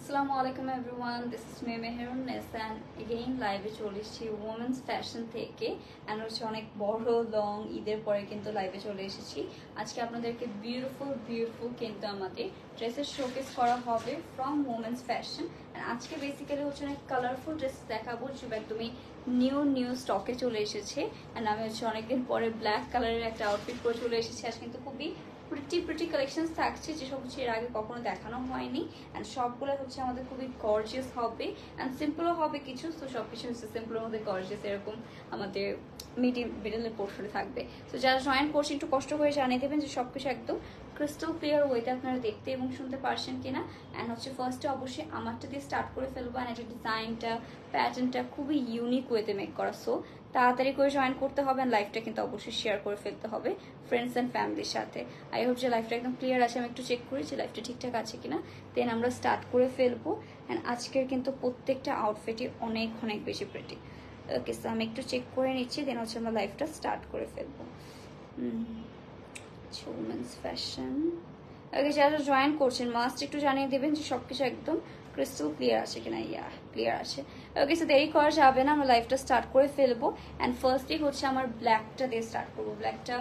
Assalamu alaikum everyone, this is me Meherun Nessa and again live এ চলে এসেছি women's fashion থেকে and হচ্ছে অনেক বড় লং ঈদের পরে কিন্তু লাইভে চলে এসেছি। আজকে আপনাদেরকে বিউটিফুল কিন্তু আমাদের ড্রেসের শোকেস করা হবে from women's fashion and আজকে বেসিক্যালি হচ্ছে অনেক কালারফুল ড্রেস দেখাবো যেটা একদমই নিউ স্টকে চলে এসেছে and আমি হচ্ছে অনেকদিন পরে ব্ল্যাক কালারের একটা আউটফিট পরে চলে এসেছি। আজকে কিন্তু খুবই প্রিটি কালেকশনস থাকছে যেসব হচ্ছে এর আগে কখনো দেখানো হয়নি অ্যান্ড সবগুলো হচ্ছে আমাদের খুবই গর্জিয়াস হবে অ্যান্ড সিম্পলও হবে কিছু। তো সবকিছু হচ্ছে সিম্পলের মধ্যে গর্জিয়াস এরকম আমাদের মিডলের পোর্শনে থাকবে। তো যারা জয়েন করছে একটু কষ্ট করে জানিয়ে দেবেন যে সবকিছু একদম ক্রিস্টাল ক্লিয়ার ওয়েতে আপনারা দেখতে এবং শুনতে পারছেন কিনা। অ্যান্ড হচ্ছে ফার্স্টে অবশ্যই আমারটা দিয়ে স্টার্ট করে ফেলবো অ্যান্ড এটা ডিজাইনটা প্যাটার্নটা খুবই ইউনিক ওয়েতে মেক করা। সো তাড়াতাড়ি করে জয়েন করতে হবে অ্যান্ড লাইফটা কিন্তু অবশ্যই শেয়ার করে ফেলতে হবে ফ্রেন্ডস অ্যান্ড ফ্যামিলির সাথে। আই হোপ যে লাইফটা একদম ক্লিয়ার আছে, আমি একটু চেক করি যে লাইফটা ঠিকঠাক আছে কিনা, দেন আমরা স্টার্ট করে ফেলবো। অ্যান্ড আজকের কিন্তু প্রত্যেকটা আউটফিটই অনেক বেশি প্রিটি। ওকে, সো আমি একটু চেক করে নিচ্ছি, দেন হচ্ছে আমরা লাইফটা স্টার্ট করে ফেলবো। উমেন্স ফ্যাশন ওকে, যারা জয়েন করছেন মাস্ট একটু জানিয়ে দেবেন যে সবকিছু একদম ক্রিস্টাল ক্লিয়ার আছে কিনা। ক্লিয়ার আছে। ওকে, সো দেরি করা যাবে না, আমরা লাইফটা স্টার্ট করে ফেলবো। অ্যান্ড ফার্স্টলি হচ্ছে আমার ব্ল্যাকটা দিয়ে স্টার্ট করবো। ব্ল্যাকটা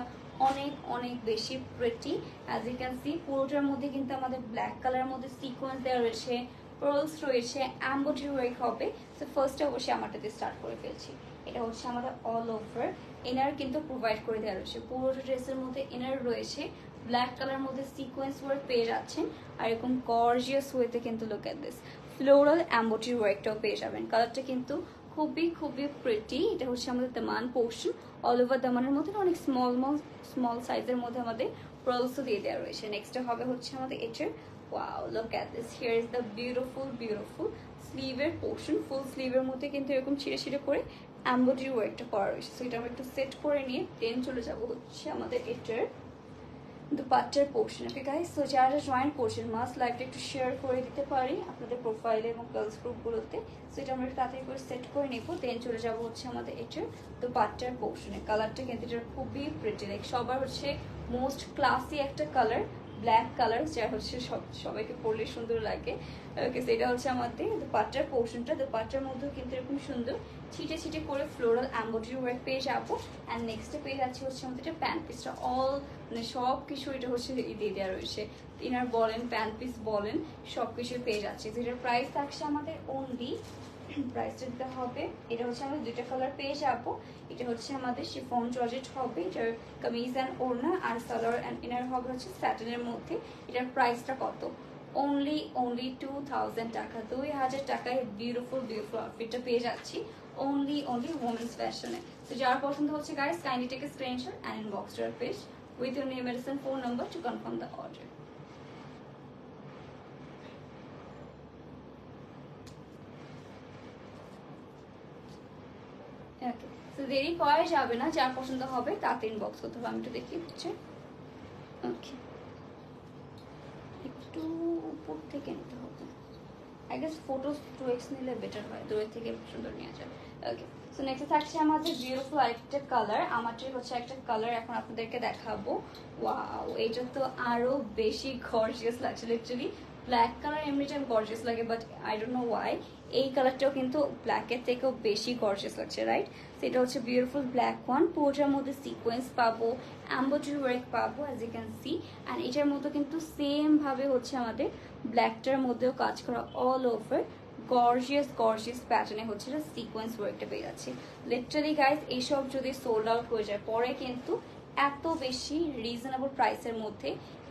অনেক বেশি pretty as you can see. পুরোটার মধ্যে কিন্তু আমাদের ব্ল্যাক কালারের মধ্যে সিকোয়েন্স দেওয়া রয়েছে, পার্লস রয়েছে, এমব্রয়ডারি ওয়ার্ক হবে। সো ফার্স্টে অবশ্যই আমারটা দিয়ে স্টার্ট করে ফেলছি। এটা হচ্ছে আমাদের অল ওভার ইনার কিন্তু প্রোভাইড করে দেওয়া রয়েছে। পুরোটা ড্রেসের মধ্যে ইনার রয়েছে, ব্ল্যাক কালার মধ্যে সিকোয়েন্স ওয়ার্ক পেয়ে যাচ্ছেন আর এরকম গর্জিয়াস ওয়েতে কিন্তু look at this floral embroidery ওয়ার্কটাও পেয়ে যাবেন। কালারটা কিন্তু খুবই প্রিটি। এটা হচ্ছে আমাদের দামান পোর্শন, অল ওভার দামানের মধ্যে অনেক স্মল সাইজের মধ্যে আমাদের পার্লসও দিয়ে দেওয়া রয়েছে। নেক্সট হবে হচ্ছে আমাদের এটার wow, look at this, here is the beautiful স্লিভের পোর্শন। ফুল স্লিভের মধ্যে কিন্তু এরকম ছিঁড়ে করে এমব্রয়ডারি ওয়ার্কটা করা রয়েছে। সো এটা আমরা একটু সেট করে নিয়ে দেন চলে যাবো হচ্ছে আমাদের এটার দুপাট্টার পোর্শন। ওকে গাইস, সো যারা জয়েন করছেন মাস্ট লাইভটা একটু শেয়ার করে দিতে পারি আপনাদের প্রোফাইলে এবং গার্লস গ্রুপগুলোতে। সো এটা আমরা তাড়াতাড়ি করে সেট করে নেবো, দেন চলে যাবো হচ্ছে আমাদের এটার দুপাট্টার পোর্শনে। কালারটা কিন্তু এটা খুবই প্রিটি, লাইক সবার হচ্ছে মোস্ট ক্লাসি একটা কালার, ব্ল্যাক কালার, যা হচ্ছে সবাইকে পরলে সুন্দর লাগে। ওকে, সো এটা হচ্ছে আমাদের দুপাট্টার পোর্শনটা। দুপাট্টার মধ্যেও কিন্তু এরকম সুন্দর ছিটে করে ফ্লোরাল এমব্রয়ডারি ওয়ার্ক পেয়ে যাবো। অ্যান্ড নেক্সটে পেয়ে যাচ্ছে হচ্ছে আমাদের এটা প্যান্ট পিসটা, অল মানে সব কিছু এটা হচ্ছে দিয়ে দেওয়া রয়েছে, ইনার বলেন প্যান্ট পিস বলেন সব কিছু পেয়ে যাচ্ছে। যেটার প্রাইস থাকছে আমাদের অনলি, প্রাইসটা দিতে হবে, এটা হচ্ছে আমাদের দুইটা কালার পেয়ে যাবো। এটা হচ্ছে আমাদের শিফন জর্জেট হবে, এটার কামিজ অ্যান্ড ওড়না, আর সালোয়ার অ্যান্ড ইনার হবে হচ্ছে স্যাটেনের মধ্যে। এটার প্রাইসটা কত? অনলি 2000 টাকা, 2000 টাকায় বিউটিফুল আউটফিটটা পেয়ে যাচ্ছি অনলি ওমেন্স ফ্যাশনে। তো যার পছন্দ হচ্ছে guys kindly take a screenshot and inbox to our page with your name and phone number to confirm the order. Okay, so দেরি করা যাবে না, যার পছন্দ হবে তাতে ইনবক্স করতে হবে। আমি একটু দেখিয়ে দিচ্ছি। ওকে, একটু উপর থেকে নিতে হবে, আই গেস ফটো 2x নিলে বেটার হয়, দূরের থেকে সুন্দর নেওয়া যায়। ওকে, সো নেক্সট থাকছে আমাদের বিউটিফুল আরেকটা কালার। আমারটাই হচ্ছে একটা কালার এখন আপনাদেরকে দেখাবো। ওয়াও, এটা তো আরো বেশি গর্জিয়াস লাগছে। লিটারালি ব্ল্যাক কালার এমনিটা গর্জিয়াস লাগে, but I don't know Y এই কালারটাও কিন্তু ব্ল্যাকের থেকেও বেশি গর্জিয়াস লাগছে, রাইট? সেটা হচ্ছে বিউটিফুল ব্ল্যাক ওয়ান, পুরোটার মধ্যে সিকোয়েন্স পাবো, এমব্রয়ডারি ওয়ার্ক পাবো as you can see. And এটার মধ্যে কিন্তু সেম ভাবে হচ্ছে আমাদের ব্ল্যাকটার মধ্যেও কাজ করা অল ওভার গর্জিয়াস প্যাটার্নে হচ্ছে সিকোয়েন্স ওয়ার্কটা পেয়ে যাচ্ছে। লিটারালি গাইস এইসব যদি সোল্ড আউট হয়ে যায় পরে কিন্তু এত বেশি রিজনেবল প্রাইসের মধ্যে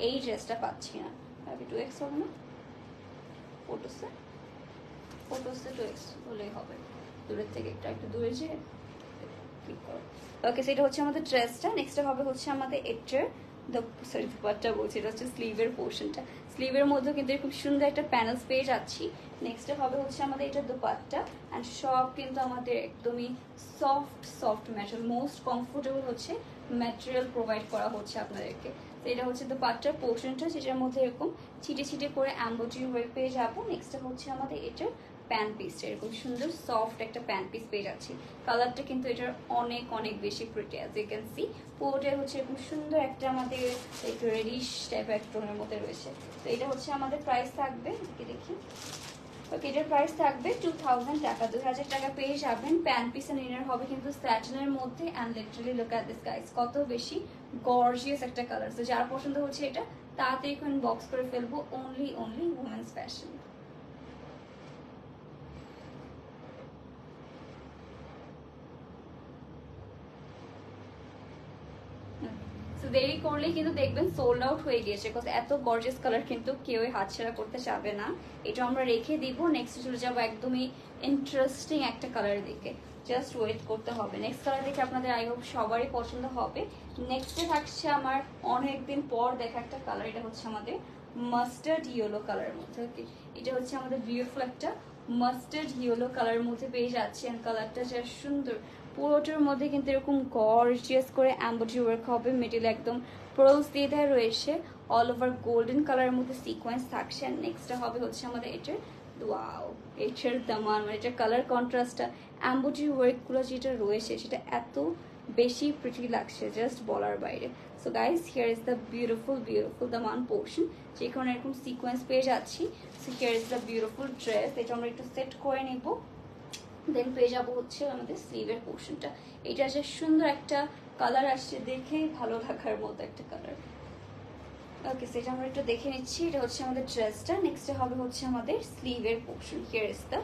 এই ড্রেসটা পাচ্ছি না। ভাবি 2x হবে না? ফটোসে 2x হলেই হবে, দূরের থেকে একটু দূরে যে ক্লিক করো। ওকে, সেটা হচ্ছে আমাদের ড্রেসটা। নেক্সট হবে হচ্ছে আমাদের এটার দুপাট্টা বলছি, এটা হচ্ছে স্লিভের পোর্শনটা। স্লিভের মধ্যে কিন্তু খুব সুন্দর একটা প্যানেলস পেয়ে যাচ্ছি। নেক্সট হবে হচ্ছে আমাদের এটা দুপাট্টা অ্যান্ড সব কিন্তু আমাদের একদমই সফট ম্যাটেরিয়াল, মোস্ট কমফোর্টেবল হচ্ছে ম্যাটেরিয়াল প্রোভাইড করা হচ্ছে আপনাদেরকে। তো এটা হচ্ছে দুপাট্টার পোর্শনটা, যেটার মধ্যে এরকম ছিটে করে এমব্রয়ডারি ওয়ার্ক পেয়ে যাবো। নেক্সট হচ্ছে আমাদের এটার প্যান্ট পিসটা, এরকম সুন্দর সফট একটা প্যান্ট পিস পেয়ে যাচ্ছি। কালারটা কিন্তু এটার অনেক বেশি pretty, as you can see. পুরোটাই হচ্ছে এরকম সুন্দর একটা আমাদের একটু রেডিশ টাইপের এক টোনের মধ্যে রয়েছে। তো এটা হচ্ছে আমাদের প্রাইস থাকবে, দেখি ওকে, এটার প্রাইস থাকবে 2000 টাকা, 2000 টাকা পেয়ে যাবেন। প্যান্ট পিস এন্ড ইনার হবে কিন্তু স্যাটিনের মধ্যে। And literally look at this guys, কত বেশি গর্জিয়াস একটা কালার। তো যার পছন্দ হচ্ছে এটা তাড়াতাড়ি এখন বক্স করে ফেলবো। Only women's fashion. সো দেরি করলেই কিন্তু দেখবেন সোল্ড আউট হয়ে গিয়েছে, বিকজ এত গর্জিয়াস কালার কিন্তু কেউই হাতছাড়া করতে চাবে না। এটা আমরা রেখে দিব, নেক্সট চলে যাবো একদমই ইন্টারেস্টিং একটা কালারের দিকে। জাস্ট ওয়েট করতে হবে। নেক্সট কালার দেখে আপনাদের আই হোপ সবারই পছন্দ হবে। নেক্সটে থাকছে আমার অনেকদিন পর দেখা একটা কালার, এটা হচ্ছে আমাদের মাস্টার্ড ইয়েলো কালারের মধ্যে। ওকে, এটা হচ্ছে আমাদের বিউটিফুল একটা মাস্টার্ড ইয়েলো কালারের মধ্যে পেয়ে যাচ্ছে। অ্যান্ড কালারটা যা সুন্দর, পুরোটার মধ্যে কিন্তু এরকম গর্জিয়াস করে এমব্রয়ডারি ওয়ার্ক হবে। মিডিলে একদম পার্লস দিয়ে দেওয়া রয়েছে, অল ওভার গোল্ডেন কালারের মধ্যে সিকোয়েন্স থাকছে। অ্যান্ড নেক্সটটা হবে হচ্ছে আমাদের এটার ওয়াও, এটার দামান, মানে এটার কালার কন্ট্রাস্টটা, এমব্রয়ডারি ওয়ার্কগুলো যেটা রয়েছে সেটা এত বেশি প্রিটি লাগছে, জাস্ট বলার বাইরে। So guys, here is the beautiful Daman portion, যেখানে এরকম সিকোয়েন্স পেয়ে যাচ্ছি। So here is the beautiful dress. এটা আমরা একটু সেট করে নেবো, দেন পেয়ে যাবো হচ্ছে আমাদের স্লিভের পোর্শনটা। এটা যে সুন্দর একটা কালার আসছে, দেখেই ভালো লাগার মতো একটা কালার। ওকে, সেটা আমরা একটু দেখে নিচ্ছি। এটা হচ্ছে আমাদের ড্রেসটা। নেক্সটে হবে হচ্ছে আমাদের স্লিভের portion. Here is the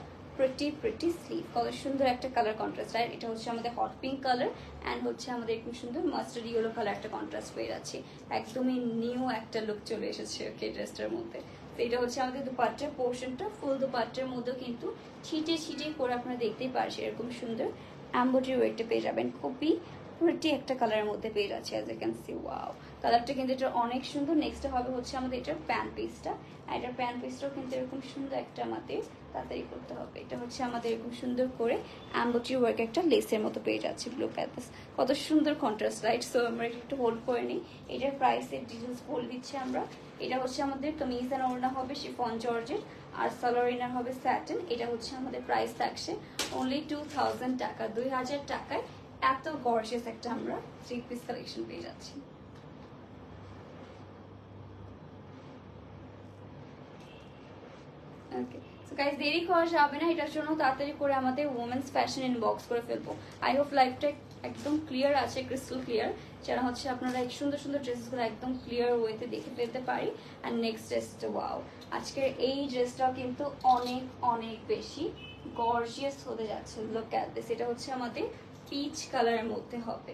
pretty sleeve. কত সুন্দর একটা কালার কন্ট্রাস্ট। আর এটা হচ্ছে আমাদের হট পিঙ্ক কালার, অ্যান্ড হচ্ছে আমাদের একটু সুন্দর মাস্টার্ড ইয়েলো কালার একটা কন্ট্রাস্ট পেয়ে যাচ্ছে। একদমই নিউ একটা লুক চলে এসেছে ওকে ড্রেসটার মধ্যে। তো এটা হচ্ছে আমাদের দুপাট্টার পোর্শনটা। ফুল দুপাট্টার মধ্যেও কিন্তু ছিটে করে আপনারা দেখতেই পারছেন এরকম সুন্দর এমব্রয়ডারি ওয়ার্কটা পেয়ে যাবেন। খুবই প্রিটি একটা কালারের মধ্যে পেয়ে যাচ্ছে, as you can see. Wow, কালারটা কিন্তু এটা অনেক সুন্দর। নেক্সট হবে হচ্ছে আমাদের এটার প্যান্ট পিসটা। আর এটার প্যান্ট পিসটাও কিন্তু এরকম সুন্দর একটা আমাদের তাড়াতাড়ি করতে হবে। এটা হচ্ছে আমাদের এরকম সুন্দর করে এমব্রয়ডারি ওয়ার্ক একটা লেসের মতো পেয়ে যাচ্ছে। লুক অ্যাট দিস, কত সুন্দর কন্ট্রাস্ট, রাইট? সো আমরা একটু হোল্ড করে নিই। এটার প্রাইসের ডিটেলস বলে দিচ্ছি আমরা। এটা হচ্ছে আমাদের কামিজ এন্ড ওড়না হবে শিফন জর্জের, আর সালোয়ার ইনার হবে স্যাটিন। এটা হচ্ছে আমাদের প্রাইস থাকছে অনলি 2000 টাকা, 2000 টাকায় এত গর্জিয়াস একটা আমরা থ্রি পিস কালেকশন পেয়ে যাচ্ছি। ওকে, সো গাইস দেরি করা যাবে না, এটার জন্য তাড়াতাড়ি করে আমাদের ওমেন্স ফ্যাশন ইনবক্স করে ফেলবো। আই হোপ লাইফটা একদম ক্লিয়ার আছে, ক্রিস্টাল ক্লিয়ার, যারা হচ্ছে আপনারা এই সুন্দর সুন্দর ড্রেসগুলো একদম ক্লিয়ার ওয়েতে দেখে ফেলতে পারি। অ্যান্ড নেক্সট ড্রেসটা, ওয়াও, আজকের এই ড্রেসটাও কিন্তু অনেক অনেক বেশি গর্জিয়াস হতে যাচ্ছে। লুক অ্যাট দিস, এটা হচ্ছে আমাদের পিচ কালারের মধ্যে হবে।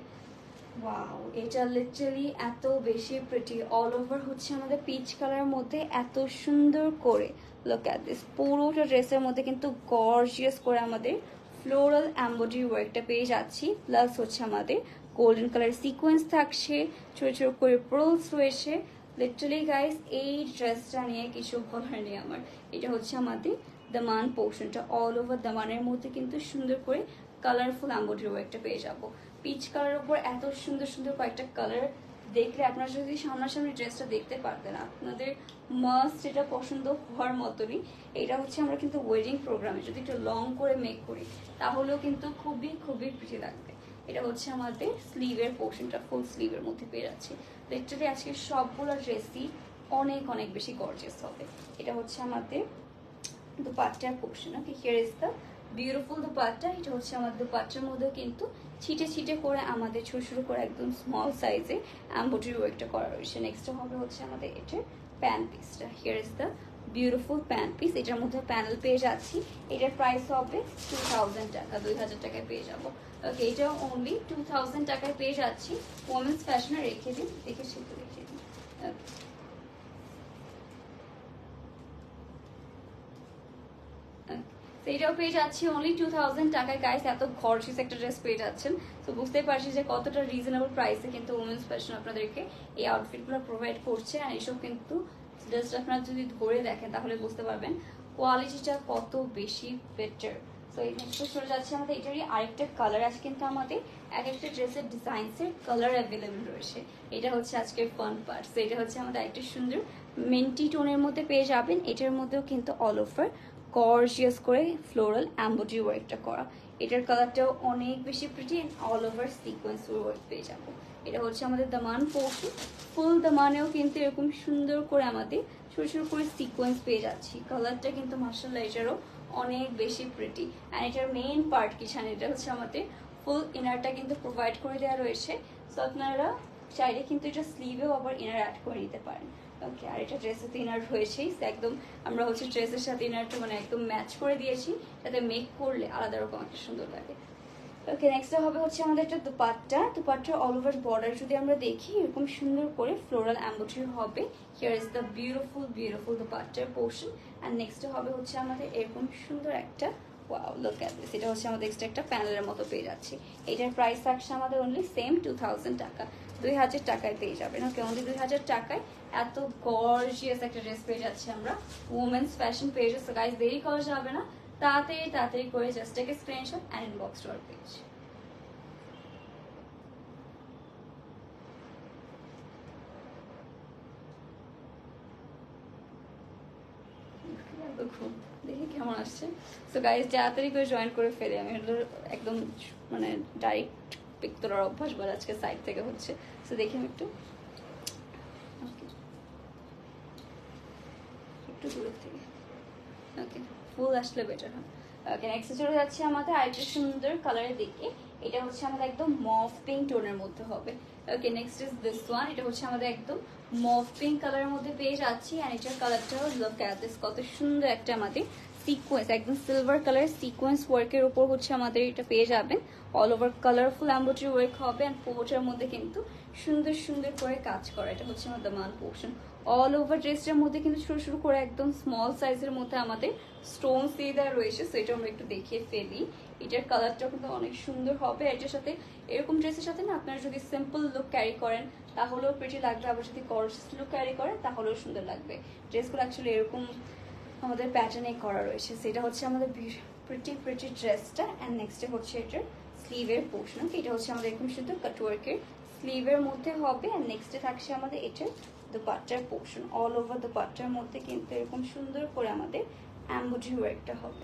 ওয়াও, এটা লিটারালি এত বেশি প্রিটি, অল ওভার হচ্ছে আমাদের পিচ কালারের মধ্যে এত সুন্দর করে। লুক অ্যাট দিস, পুরোটা ড্রেসের মধ্যে কিন্তু গর্জিয়াস করে আমাদের ফ্লোরাল এমব্রয়ডারি ওয়ার্কটা পেয়ে যাচ্ছি। প্লাস হচ্ছে আমাদের গোল্ডেন কালার সিকোয়েন্স থাকছে, ছোট ছোট করে পার্লস রয়েছে। লিটারালি গাইস, এই ড্রেসটা নিয়ে কিছু বলার নেই আমার। এটা হচ্ছে আমাদের দামান পোর্শনটা, অল ওভার দামানের মধ্যে কিন্তু সুন্দর করে কালারফুল এমব্রয়ডারি ওয়ার্কটা পেয়ে যাবো। পিচ কালারের উপর এত সুন্দর সুন্দর কয়েকটা কালার দেখলে আপনারা যদি সামনাসামনি ড্রেসটা দেখতে পারতেন, আপনাদের মাস্ট এটা পছন্দ হওয়ার মতনই। এটা হচ্ছে আমরা কিন্তু ওয়েডিং প্রোগ্রামে যদি একটু লং করে মেক করি তাহলেও কিন্তু খুবই প্রিটি লাগবে। এটা হচ্ছে আমাদের স্লিভের পোর্শনটা, ফুল স্লিভের মধ্যে পেয়ে যাচ্ছে। লিটারালি আজকে সবগুলো ড্রেসই অনেক অনেক বেশি গর্জিয়াস হবে। এটা হচ্ছে আমাদের দুপাট্টার portion. Okay, here is the beautiful dupatta. এটা হচ্ছে আমাদের দুপাট্টার মধ্যে কিন্তু ছিটে করে আমাদের ছোট ছোট করে একদম স্মল সাইজে এমব্রয়ডারি ওয়ার্কটা করা রয়েছে। নেক্সট হবে হচ্ছে আমাদের এটার প্যান্ট পিসটা। Here is the beautiful pant piece. এটার মধ্যে প্যানেল পেয়ে যাচ্ছি। এটার প্রাইস হবে 2000 টাকা, 2000 টাকায় পেয়ে যাবো। ওকে, এটাও অনলি 2000 টাকায় পেয়ে যাচ্ছি। ওমেন্স ফ্যাশনে রেখে দিন, দেখে সেটা রেখে দিন। ওকে, এইটাও পেয়ে যাচ্ছি অনলি 2000 টাকায়। গাইস, এত গর্জিয়াস একটা ড্রেস পেয়ে যাচ্ছেন। তো বুঝতেই পারছি যে কতটা রিজনেবল প্রাইসে কিন্তু ওমেন্স ফ্যাশন আপনাদেরকে এই আউটফিটগুলো প্রোভাইড করছে। আর এইসব কিন্তু জাস্ট আপনারা যদি ধরে দেখেন তাহলে বুঝতে পারবেন কোয়ালিটিটা কত বেশি বেটার। তো এই নেক্সট চলে যাচ্ছে আমাদের এটারই আরেকটা কালার আছে, কিন্তু আমাদের এক একটা ড্রেসের ডিজাইনসের কালার অ্যাভেলেবেল রয়েছে। এটা হচ্ছে আজকের ফান পার্ট। তো এটা হচ্ছে আমাদের একটা সুন্দর মেন্টি টোনের মধ্যে পেয়ে যাবেন। এটার মধ্যেও কিন্তু অল ওভার গর্জিয়াস করে ফ্লোরাল এমব্রয়ডারি ওয়ার্কটা করা। এটার কালারটাও অনেক বেশি pretty, and all over sequence work পেয়ে যাবো। এটা হচ্ছে আমাদের দামান পোর্শন। ফুল দামানেও কিন্তু এরকম সুন্দর করে আমাদের ছোট ছোট ছোট করে সিকোয়েন্স পেয়ে যাচ্ছি। কালারটা কিন্তু মাশাআল্লাহ এটারও অনেক বেশি প্রিটি। অ্যান্ড এটার মেইন পার্ট কি জানেন, এটা হচ্ছে আমাদের ফুল ইনারটা কিন্তু প্রোভাইড করে দেওয়া রয়েছে। সো আপনারা চাইলে কিন্তু এটা স্লিভেও আবার ইনার অ্যাড করে নিতে পারেন। ওকে, আর এটা ড্রেসে তো ইনার রয়েছেই, একদম আমরা হচ্ছে ড্রেসের সাথে ইনারটা মানে একদম ম্যাচ করে দিয়েছি, যাতে মেক করলে আলাদা রকম একটা সুন্দর লাগে। ওকে, নেক্সট হবে হচ্ছে আমাদের একটা দুপাট্টা। দুপাট্টার অল ওভার বর্ডার যদি আমরা দেখি এরকম সুন্দর করে ফ্লোরাল এমব্রয়ডারি হবে। Here is the beautiful beautiful দুপাট্টার পোর্শন। অ্যান্ড নেক্সট হবে হচ্ছে আমাদের এরকম সুন্দর একটা, ওয়াও লুক অ্যাট দিস, এটা হচ্ছে আমাদের এক্সট্রা একটা প্যানেলের মতো পেয়ে যাচ্ছি। এটার প্রাইস থাকছে আমাদের অনলি সেম 2000 টাকা, 2000 টাকায় পেয়ে যাবেন। ওকে, অনলি 2000 টাকায় এত গর্জিয়াস একটা ড্রেস পেয়ে যাচ্ছি আমরা ওমেন্স ফ্যাশন পেজে। সো গাইস দেরি করা যাবে না, তাড়াতাড়ি তাড়াতাড়ি করে just take a screenshot and inbox to our page. দেখি কেমন আসছে। সো গাইস তাড়াতাড়ি করে জয়েন করে ফেলে, আমি একদম মানে ডাইরেক্ট পিক তোলার অভ্যাস বলে আজকে সাইড থেকে হচ্ছে। সো দেখি আমি একটু দূরের থেকে। ওকে, ফুল আসলে বেটার হয়। ওকে, নেক্সট চলে যাচ্ছে আমাদের আরেকটা সুন্দর কালারের দিকে। এটা হচ্ছে আমাদের একদম মফ পিঙ্ক টোনের মধ্যে হবে। ওকে, নেক্সট ইজ দিস ওয়ান। এটা হচ্ছে আমাদের একদম মফ পিঙ্ক কালারের মধ্যে পেয়ে যাচ্ছি। অ্যান্ড এটার কালারটাও লুক অ্যাট দিস, কত সুন্দর একটা আমাদের সিকোয়েন্স, একদম সিলভার কালার সিকোয়েন্স ওয়ার্কের উপর হচ্ছে আমাদের এটা পেয়ে যাবেন। All over colourful embroidery work হবে। অ্যান্ড পোর্টার মধ্যে কিন্তু সুন্দর সুন্দর করে কাজ করা। এটা হচ্ছে আমার দামান পোর্শন। অল ওভার ড্রেসটার মধ্যে কিন্তু ছোট ছোট করে একদম স্মল সাইজের মধ্যে আমাদের স্টোনস দিয়ে দেওয়া রয়েছে। সো এটা আমরা একটু দেখিয়ে ফেলি। এটার কালারটা কিন্তু অনেক সুন্দর হবে। এটার সাথে এরকম ড্রেসের সাথে না আপনারা যদি সিম্পল লুক ক্যারি করেন তাহলেও প্রিটি লাগবে, আবার যদি গর্জিয়াস লুক ক্যারি করেন তাহলেও সুন্দর লাগবে। ড্রেসগুলো অ্যাকচুয়ালি এরকম আমাদের প্যাটার্নে করা রয়েছে। সেটা হচ্ছে আমাদের প্রিটি প্রিটি ড্রেসটা। অ্যান্ড নেক্সটে হচ্ছে এটার স্লিভের পোর্শন। এটা হচ্ছে আমাদের এরকম শুধু কাটওয়ার্কের স্লিভের মধ্যে হবে। অ্যান্ড নেক্সটে থাকছে আমাদের এটার দুপাট্টার পোর্শন। অল ওভার দুপাট্টার মধ্যে কিন্তু এরকম সুন্দর করে আমাদের এমব্রয়ডারি ওয়ার্কটা হবে।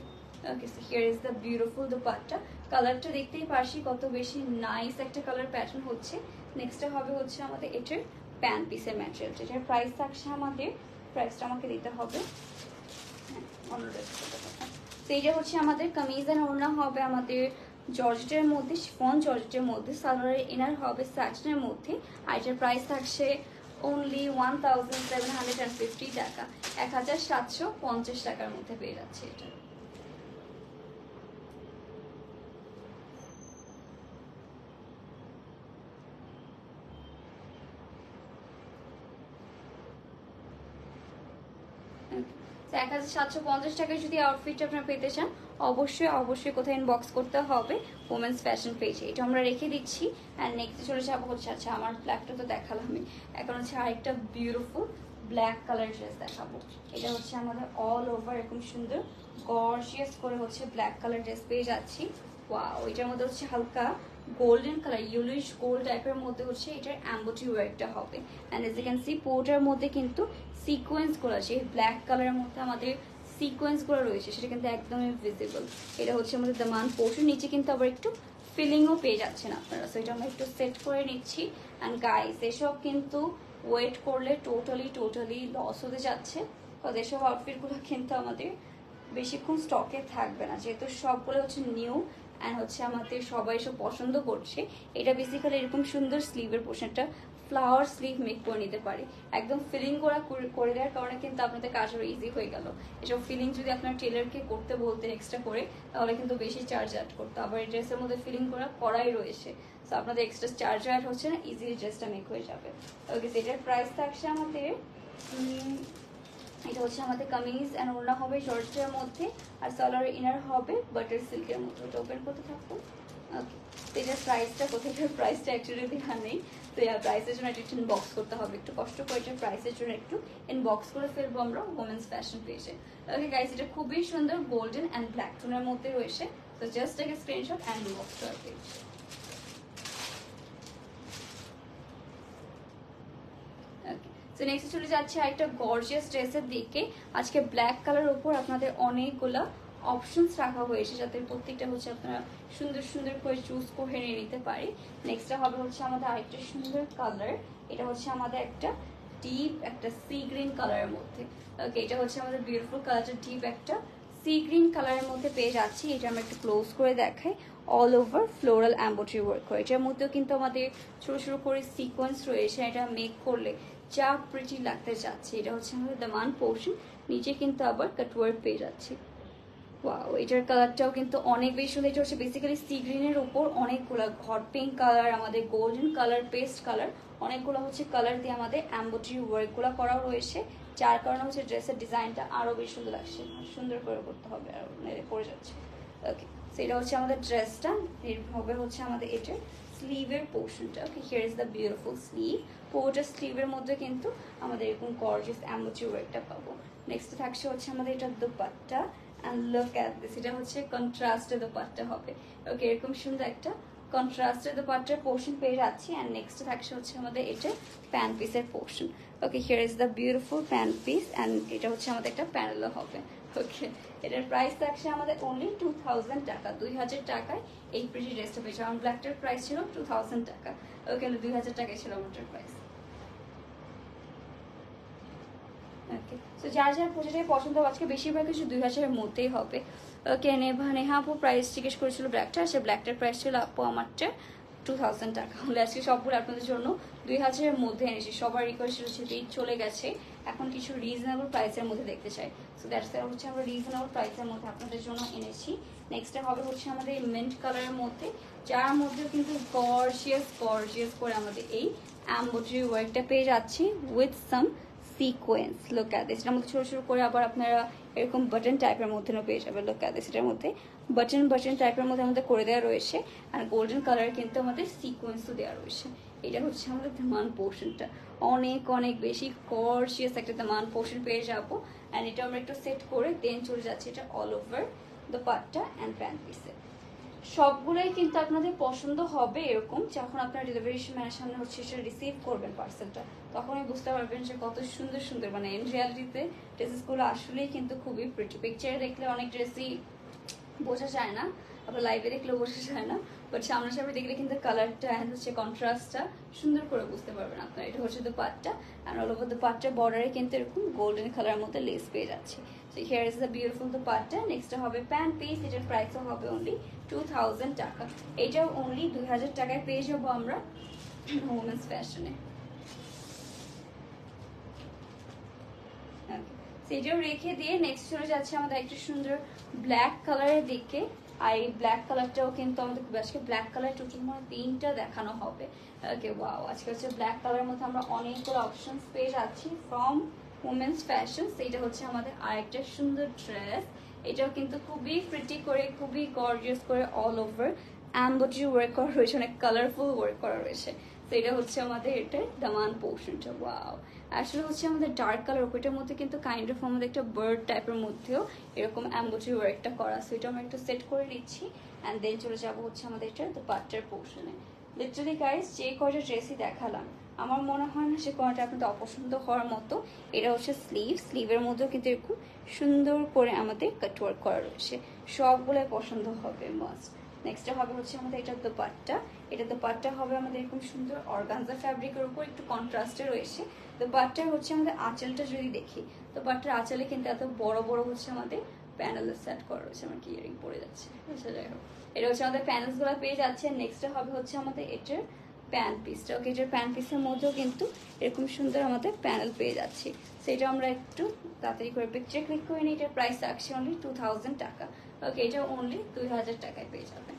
Okay, so here is the beautiful dupatta. কালারটা দেখতেই পারছি কত বেশি নাইস একটা কালার প্যাটার্ন হচ্ছে। নেক্সটে হবে হচ্ছে আমাদের এটার প্যান্ট পিসের ম্যাটেরিয়াল। এটার প্রাইস থাকছে আমাদের, প্রাইসটা আমাকে দিতে হবে, তো এইটা হচ্ছে আমাদের কামিজ এন্ড ওড়না হবে আমাদের জর্জেটের মধ্যে, শিফন জর্জেটের মধ্যে। সালোয়ারের ইনার হবে স্যাটিনের মধ্যে। আর এটার প্রাইস থাকছে অনলি 1750 টাকা, 1750 টাকার মধ্যে পেয়ে যাচ্ছে এটা। তো 1750 টাকায় যদি আউটফিটটা আপনারা পেতে চান অবশ্যই অবশ্যই কোথায় ইনবক্স করতে হবে ওমেন্স ফ্যাশন পেজে। এটা আমরা রেখে দিচ্ছি। অ্যান্ড নেক্সট চলে যাবো হচ্ছে, আচ্ছা আমার ব্ল্যাকটা তো দেখালাম আমি, এখন হচ্ছে আরেকটা বিউটিফুল ব্ল্যাক কালার ড্রেস দেখাবো। এটা হচ্ছে আমাদের অল ওভার এরকম সুন্দর গর্জিয়াস করে হচ্ছে ব্ল্যাক কালার ড্রেস পেয়ে যাচ্ছি। ওয়াও, এটার মধ্যে হচ্ছে হালকা গোল্ডেন কালার ইয়েলোইশ গোল্ড টাইপের মধ্যে হচ্ছে এটার এমব্রয়ডারি ওয়ার্কটা হবে। And as you can see পোর্টার মধ্যে কিন্তু সিকোয়েন্স গুলো আছে, ব্ল্যাক কালারের মধ্যে আমাদের সিকোয়েন্স গুলো রয়েছে, সেটা কিন্তু একদমই ভিজিবল। এটা হচ্ছে আমাদের দামান পোর্শন। নিচে কিন্তু আবার একটু ফিলিংও পেয়ে যাচ্ছেন আপনারা। সো এটা আমরা একটু সেট করে নিচ্ছি। অ্যান্ড গাইস এসব কিন্তু ওয়েট করলে টোটালি লস হতে যাচ্ছে, কারণ এসব আউটফিটগুলো কিন্তু আমাদের বেশিক্ষণ স্টকে থাকবে না, যেহেতু সবগুলো হচ্ছে নিউ অ্যান্ড হচ্ছে আমাদের সবাই সব পছন্দ করছে। এটা বেসিক্যালি এরকম সুন্দর স্লিভের পোর্শনটা ফ্লাওয়ার স্লিভ মেক করে নিতে পারে, একদম ফিলিং করে দেওয়ার কারণে কিন্তু আপনাদের কাজ আরো ইজি হয়ে গেল। এসব ফিলিং যদি আপনার টেলারকে করতে বলতেন এক্সট্রা করে তাহলে কিন্তু বেশি চার্জ অ্যাড করতো। আবার এই ড্রেসের মধ্যে ফিলিং করাই রয়েছে, তো আপনাদের এক্সট্রা চার্জ অ্যাড হচ্ছে না, ইজিলি ড্রেসটা মেক হয়ে যাবে। ওকে, এটার প্রাইস থাকছে আমাদের, এটা হচ্ছে আমাদের কামিজ অ্যান্ড ওড়না হবে জর্জেটের মধ্যে, আর সালোয়ার ইনার হবে বাটার সিল্কের মধ্যে। ওটা ওপেন করতে থাকবো। ওকে, তো এটার প্রাইসটা কোথায়, প্রাইসটা অ্যাকচুয়ালি দেখা নেই, তো প্রাইসের জন্য একটু ইনবক্স করতে হবে, একটু কষ্ট করে এটার প্রাইসের জন্য একটু ইনবক্স করে ফেলবো আমরা ওমেন্স ফ্যাশন পেজে। ওকে গাইস, এটা খুবই সুন্দর গোল্ডেন অ্যান্ড ব্ল্যাক টোনের মধ্যে রয়েছে। তো just take a screenshot and inbox to our page. তো নেক্সট চলে যাচ্ছে আরেকটা গর্জিয়াস ড্রেসের দিকে। আজকে ব্ল্যাক কালার উপর আপনাদের অনেকগুলা অপশনস রাখা হয়েছে, যাতে প্রত্যেকটা হচ্ছে আপনারা সুন্দর সুন্দর করে চুজ করে নিয়ে নিতে পারি। নেক্সটটা হবে হচ্ছে আমাদের আরেকটা সুন্দর কালার। এটা হচ্ছে আমাদের একটা ডিপ একটা সি গ্রিন কালারের মধ্যে। ওকে, এটা হচ্ছে আমাদের বিউটিফুল কালারটা ডিপ একটা সি গ্রিন কালারের মধ্যে পেয়ে যাচ্ছি। এটা আমরা একটু ক্লোজ করে দেখাই। All over floral embroidery work করে, এটার মধ্যেও কিন্তু আমাদের ছোট ছোট করে সিকোয়েন্স রয়েছে। এটা মেক করলে যা প্রিটি লাগতে যাচ্ছে। এটা হচ্ছে আমাদের দামান পোর্শন, নিচে কিন্তু আবার কাটওয়ার্ক পেয়ে যাচ্ছি। ওয়াও, এটার কালারটাও কিন্তু অনেক বেশি সুন্দর। এটা হচ্ছে বেসিক্যালি সি গ্রিনের উপর অনেকগুলো হট পিঙ্ক কালার, আমাদের গোল্ডেন কালার, পেস্ট কালার, অনেকগুলো হচ্ছে কালার দিয়ে আমাদের এমব্রয়ডারি ওয়ার্কগুলো করাও রয়েছে, যার কারণে হচ্ছে ড্রেসের ডিজাইনটা আরও বেশি সুন্দর লাগছে। সুন্দর করে করতে হবে, আর পরে যাচ্ছে। ওকে, সেটা হচ্ছে আমাদের ড্রেসটা। হবে হচ্ছে আমাদের এটার স্লিভের পোর্শনটা। Okay, here is the beautiful sleeve. পুরোটা স্লিভের মধ্যে কিন্তু আমাদের এরকম গর্জিয়াস এমব্রয়ডারি ওয়ার্কটা পাবো। নেক্সট থাকছে হচ্ছে আমাদের এটা dupatta. And look at this, এটা হচ্ছে কন্ট্রাস্টে দোপাট্টা হবে। ওকে, এরকম সুন্দর একটা কন্ট্রাস্টে দোপাট্টার পোর্শন পেয়ে যাচ্ছি। অ্যান্ড নেক্সট থাকছে হচ্ছে আমাদের এটা প্যান্ট পিসের portion. Okay, here is the beautiful pant piece, and এটা হচ্ছে আমাদের একটা প্যানেলও হবে। ওকে, এটার প্রাইস থাকছে আমাদের অনলি 2000 টাকা। 2000 টাকায় এই প্রিটি ড্রেসটা পেয়েছে। আমার ব্ল্যাকটার প্রাইস ছিল 2000 টাকা। ওকে, 2000 টাকায় ছিল আমারটার প্রাইস। ওকে, সো যার যার যেটাই পছন্দ হবে, আজকে বেশিরভাগ কিছু 2000-এর মধ্যেই হবে। ওকে, নেহা আপু প্রাইস জিজ্ঞেস করেছিল ব্ল্যাকটার, সে ব্ল্যাকটার প্রাইস ছিল আপু আমারটা 2000 টাকা। হলে আজকে সবগুলো আপনাদের জন্য 2000-এর মধ্যে এনেছি। সবার রিকোয়েস্ট হচ্ছে ঈদ চলে গেছে, এখন কিছু রিজনেবল প্রাইসের মধ্যে দেখতে চাই। সো দ্যাটস হচ্ছে আমরা রিজনেবল প্রাইসের মধ্যে আপনাদের জন্য এনেছি। নেক্সটটা হবে হচ্ছে আমাদের এই মিন্ট কালারের মধ্যে, যার মধ্যে কিন্তু গর্জিয়াস করে আমাদের এই এমব্রয়ডারি ওয়ার্কটা পেয়ে যাচ্ছি with some sequence. Look at this, এটার মধ্যে ছোট ছোট করে আবার আপনারা এরকম বাটন টাইপের মধ্যে পেয়ে যাবেন। লুক অ্যাট দিস, এটার মধ্যে বাটন টাইপের মধ্যে আমাদের করে দেওয়া রয়েছে। আর গোল্ডেন কালার কিন্তু আমাদের সিকোয়েন্সও দেওয়া রয়েছে। এটা হচ্ছে আমাদের দামান পোর্শনটা, অনেক বেশি গর্জিয়াস একটা দামান পোর্শন পেয়ে যাবো। অ্যান্ড এটা আমরা একটু সেট করে দেন চলে যাচ্ছে এটা all over the patta and pant পিসে। সবগুলোই কিন্তু আপনাদের পছন্দ হবে এরকম। যখন আপনার ডেলিভারি ম্যানের সামনে হচ্ছে সেটা রিসিভ করবেন পার্সেলটা, তখনই বুঝতে পারবেন যে কত সুন্দর সুন্দর, মানে ইন রিয়ালিটিতে ড্রেসেসগুলো আসলেই কিন্তু খুবই প্রিটি। পিকচারে দেখলে অনেক ড্রেসই বোঝা যায় না, আবার লাইভে দেখলেও বোঝা যায় না, বাট সামনাসামনি দেখলে কিন্তু কালারটা অ্যান্ড হচ্ছে কন্ট্রাস্টটা সুন্দর করে বুঝতে পারবেন আপনারা। এটা হচ্ছে দোপাট্টা, অ্যান্ড অল ওভার দোপাট্টার বর্ডারে কিন্তু এরকম গোল্ডেন কালারের মধ্যে লেস পেয়ে যাচ্ছে। So here is the beautiful dupatta. Next হবে প্যান্ট পিস, এটার প্রাইসও হবে অনলি 2000 টাকা। এটাও অনলি 2000 টাকায় পেয়ে যাবো আমরা ওমেন্স ফ্যাশনে। সেটাও রেখে দিয়ে নেক্সট চলে যাচ্ছে আমাদের একটা সুন্দর ব্ল্যাক কালারের দিকে। আর এই ব্ল্যাক কালারটাও কিন্তু আমাদের খুব, আজকে ব্ল্যাক কালার টোটাল মানে 3টা দেখানো হবে। ওকে, ওয়াও, আজকে হচ্ছে ব্ল্যাক কালারের মধ্যে আমরা অনেকগুলো অপশনস পেয়ে যাচ্ছি ফ্রম ওমেন্স ফ্যাশন। সেইটা হচ্ছে আমাদের আরেকটা সুন্দর ড্রেস। এটাও কিন্তু খুবই প্রিটি করে, খুবই গর্জিয়াস করে অল ওভার এমব্রয়ডারি ওয়ার্ক করা রয়েছে, অনেক কালারফুল ওয়ার্ক করা রয়েছে। তো এটা হচ্ছে আমাদের এটার দামান পোর্শনটা। ওয়াও, আসলে হচ্ছে আমাদের ডার্ক কালার, ওইটার মধ্যে কিন্তু কাইন্ড অফ আমাদের একটা বার্ড টাইপের মধ্যেও এরকম এমব্রয়ডারি ওয়ার্কটা করা। সো এটা আমরা একটু সেট করে নিচ্ছি, অ্যান্ড দেন চলে যাবো হচ্ছে আমাদের এটা দোপাট্টার পোর্শনে। লিটারালি গাইস, যে কয়টা ড্রেসই দেখালাম আমার মনে হয় না সে কয়টা আপনাদের অপছন্দ হওয়ার মতো। এটা হচ্ছে স্লিভের মধ্যেও কিন্তু এরকম সুন্দর করে আমাদের কাটওয়ার্ক করা রয়েছে, সবগুলোই পছন্দ হবে মাস্ট। নেক্সট হবে হচ্ছে আমাদের এটা দোপাট্টা। এটা দোপাট্টা হবে আমাদের এরকম সুন্দর অর্গানজা ফ্যাব্রিকের উপর একটু কন্ট্রাস্টে রয়েছে। দোপাট্টার হচ্ছে আমাদের আঁচলটা যদি দেখি, দোপাট্টার আঁচলে কিন্তু এত বড় বড় হচ্ছে আমাদের প্যানেলের সেট করা রয়েছে। আমার কি ইয়ারিং পড়ে যাচ্ছে, যাই হোক, এটা হচ্ছে আমাদের প্যানেলস গুলো পেয়ে যাচ্ছে। নেক্সট হবে হচ্ছে আমাদের এটার প্যান্ট পিসটা। ওকে, এটার প্যান্ট পিসের মধ্যেও কিন্তু এরকম সুন্দর আমাদের প্যানেল পেয়ে যাচ্ছি। সেটা আমরা একটু তাড়াতাড়ি করে পিকচার ক্লিক করে নিই। এটার প্রাইস রাখছি অনলি 2000 টাকা। ওকে, এটা অনলি 2000 টাকায় পেয়ে যাবেন।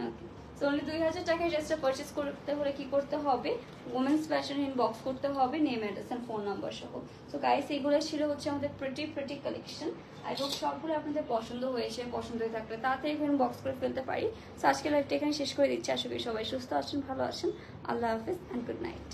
ওকে, সো অনলি 2000 টাকায় ড্রেসটা পারচেস করতে হলে কি করতে হবে, ওমেন্স ফ্যাশন ইনবক্স করতে হবে name, address and phone number সহ। সো গাইস, এইগুলো ছিল হচ্ছে আমাদের প্রিটি কালেকশন। আই হোপ সবগুলো আপনাদের পছন্দ হয়েছে। পছন্দ হয়ে থাকলে তাড়াতাড়ি এখানে বক্স করে ফেলতে পারি। সো আজকে লাইভটা এখানে শেষ করে দিচ্ছি। আশা করি সবাই সুস্থ আছেন, ভালো আছেন। আল্লাহ হাফিজ অ্যান্ড গুড নাইট।